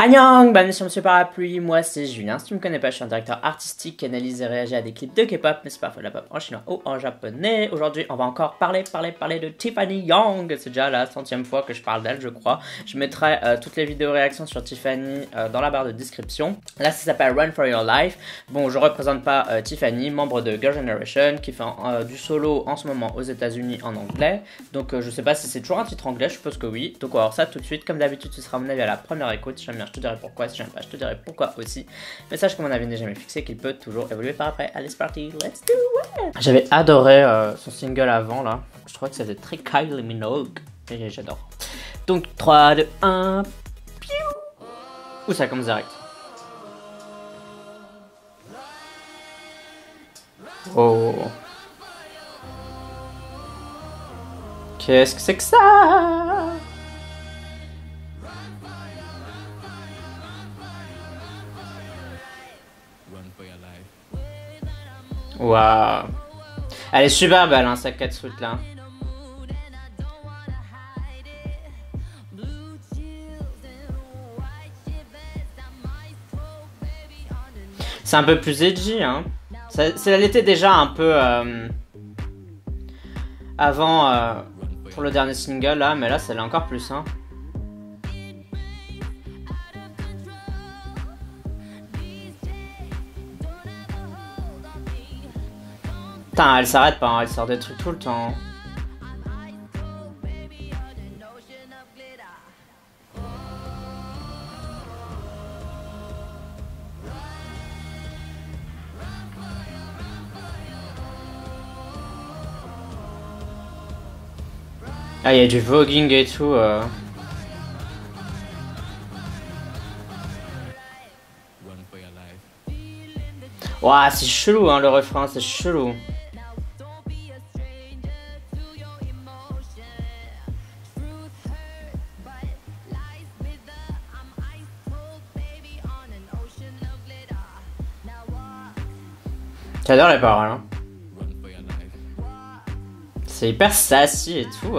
Annyeong, bienvenue sur Monsieur Parapluie, moi c'est Julien, si tu me connais pas je suis un directeur artistique qui analyse et réagit à des clips de K-pop, mais c'est parfois de la pop en chinois ou en japonais. Aujourd'hui on va encore parler de Tiffany Young, c'est déjà la 100e fois que je parle d'elle je crois. Je mettrai toutes les vidéos réactions sur Tiffany dans la barre de description. Là ça s'appelle Run For Your Life. Bon je représente pas Tiffany, membre de Girl Generation qui fait du solo en ce moment aux États-Unis en anglais. Donc je sais pas si c'est toujours un titre anglais, je suppose que oui. Donc on va voir ça tout de suite, comme d'habitude ce sera à mon avis à la première écoute. Si j'aime bien je te dirai pourquoi, si j'aime pas je te dirai pourquoi aussi. Mais sache que mon avis n'est jamais fixé, qu'il peut toujours évoluer par après. Allez c'est parti, let's do it. J'avais adoré son single avant là, je trouvais que c'était très Kylie Minogue et j'adore. Donc 3, 2, 1, piou. Ouh ça commence direct. Oh. Qu'est-ce que c'est que ça? Waouh. Elle est super belle hein, cette catsuit là. C'est un peu plus edgy hein. Elle était déjà un peu avant pour le dernier single là, mais là ça l'est encore plus hein. Putain, elle s'arrête pas, hein, elle sort des trucs tout le temps. Ah, il y a du voguing et tout. Ouah, c'est chelou hein, le refrain, c'est chelou. J'adore les paroles hein. C'est hyper sassy et tout.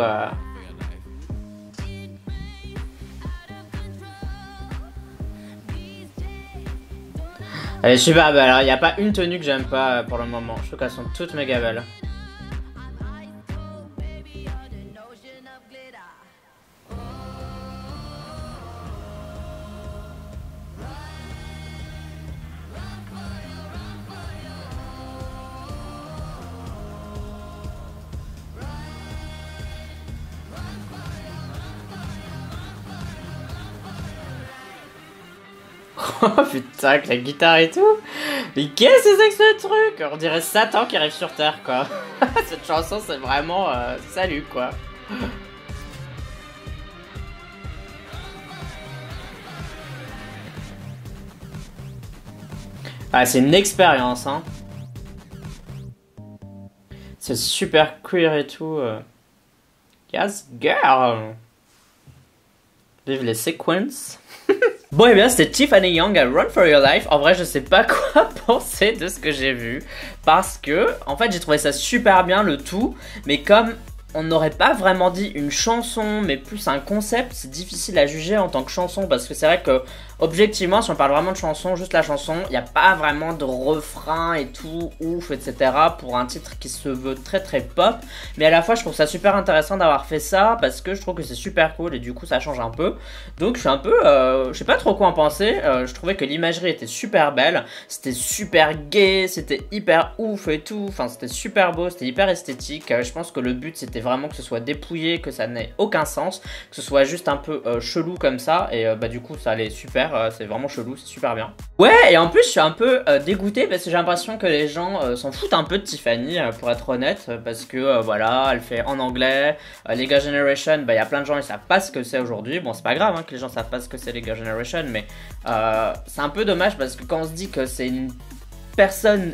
Elle est super belle, il n'y a pas une tenue que j'aime pas pour le moment. Je trouve qu'elles sont toutes méga belles. Oh putain, avec la guitare et tout. Mais qu'est-ce que c'est que ce truc? On dirait Satan qui arrive sur Terre quoi. Cette chanson c'est vraiment salut quoi. Ah c'est une expérience hein. C'est super queer et tout. Yes girl. Vive les sequences. Bon et bien c'était Tiffany Young à Run For Your Life. En vrai je sais pas quoi penser de ce que j'ai vu. Parce que en fait j'ai trouvé ça super bien le tout. Mais comme on n'aurait pas vraiment dit une chanson mais plus un concept, c'est difficile à juger en tant que chanson. Parce que c'est vrai que objectivement si on parle vraiment de chanson, juste la chanson, il n'y a pas vraiment de refrain et tout, ouf etc. pour un titre qui se veut très très pop. Mais à la fois je trouve ça super intéressant d'avoir fait ça parce que je trouve que c'est super cool et du coup ça change un peu. Donc je suis un peu, je sais pas trop quoi en penser. Je trouvais que l'imagerie était super belle, c'était super gay, c'était hyper ouf et tout. Enfin c'était super beau, c'était hyper esthétique. Je pense que le but c'était vraiment que ce soit dépouillé, que ça n'ait aucun sens, que ce soit juste un peu chelou comme ça. Et bah du coup ça allait super. C'est vraiment chelou, c'est super bien. Ouais, et en plus je suis un peu dégoûté parce que j'ai l'impression que les gens s'en foutent un peu de Tiffany pour être honnête, parce que voilà, elle fait en anglais. Les Girl Generation, bah il y a plein de gens ils savent pas ce que c'est aujourd'hui. Bon c'est pas grave hein, que les gens savent pas ce que c'est les Girl Generation, mais c'est un peu dommage parce que quand on se dit que c'est une personne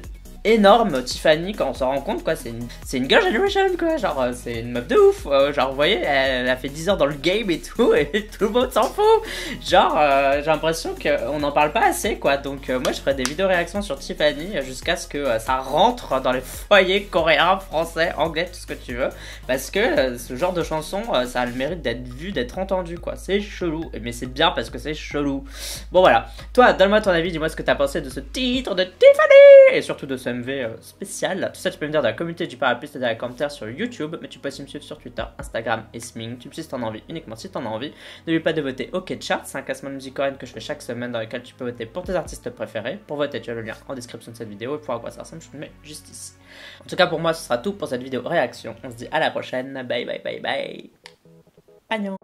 énorme, Tiffany, quand on s'en rend compte, quoi. C'est une girl generation, quoi. Genre, c'est une meuf de ouf. Genre, vous voyez, elle a fait 10 ans dans le game et tout le monde s'en fout. Genre, j'ai l'impression qu'on n'en parle pas assez, quoi. Donc, moi, je ferai des vidéos réactions sur Tiffany jusqu'à ce que ça rentre dans les foyers coréens, français, anglais, tout ce que tu veux. Parce que ce genre de chanson, ça a le mérite d'être vu, d'être entendu, quoi. C'est chelou. Mais c'est bien parce que c'est chelou. Bon, voilà. Toi, donne-moi ton avis, dis-moi ce que t'as pensé de ce titre de Tiffany et surtout de ce MV spécial. Tout ça, tu peux me dire dans la communauté du Parapluie, c'est dans les commentaires sur YouTube, mais tu peux aussi me suivre sur Twitter, Instagram et Sming. Tu me suis si t'en as envie, uniquement si t'en as envie. N'oublie pas de voter OK Chart, c'est un classement de musique coréenne que je fais chaque semaine dans lequel tu peux voter pour tes artistes préférés. Pour voter, tu as le lien en description de cette vidéo et pour à quoi ça ressemble, je te le mets juste ici. En tout cas, pour moi, ce sera tout pour cette vidéo réaction. On se dit à la prochaine. Bye bye bye bye. Agnon.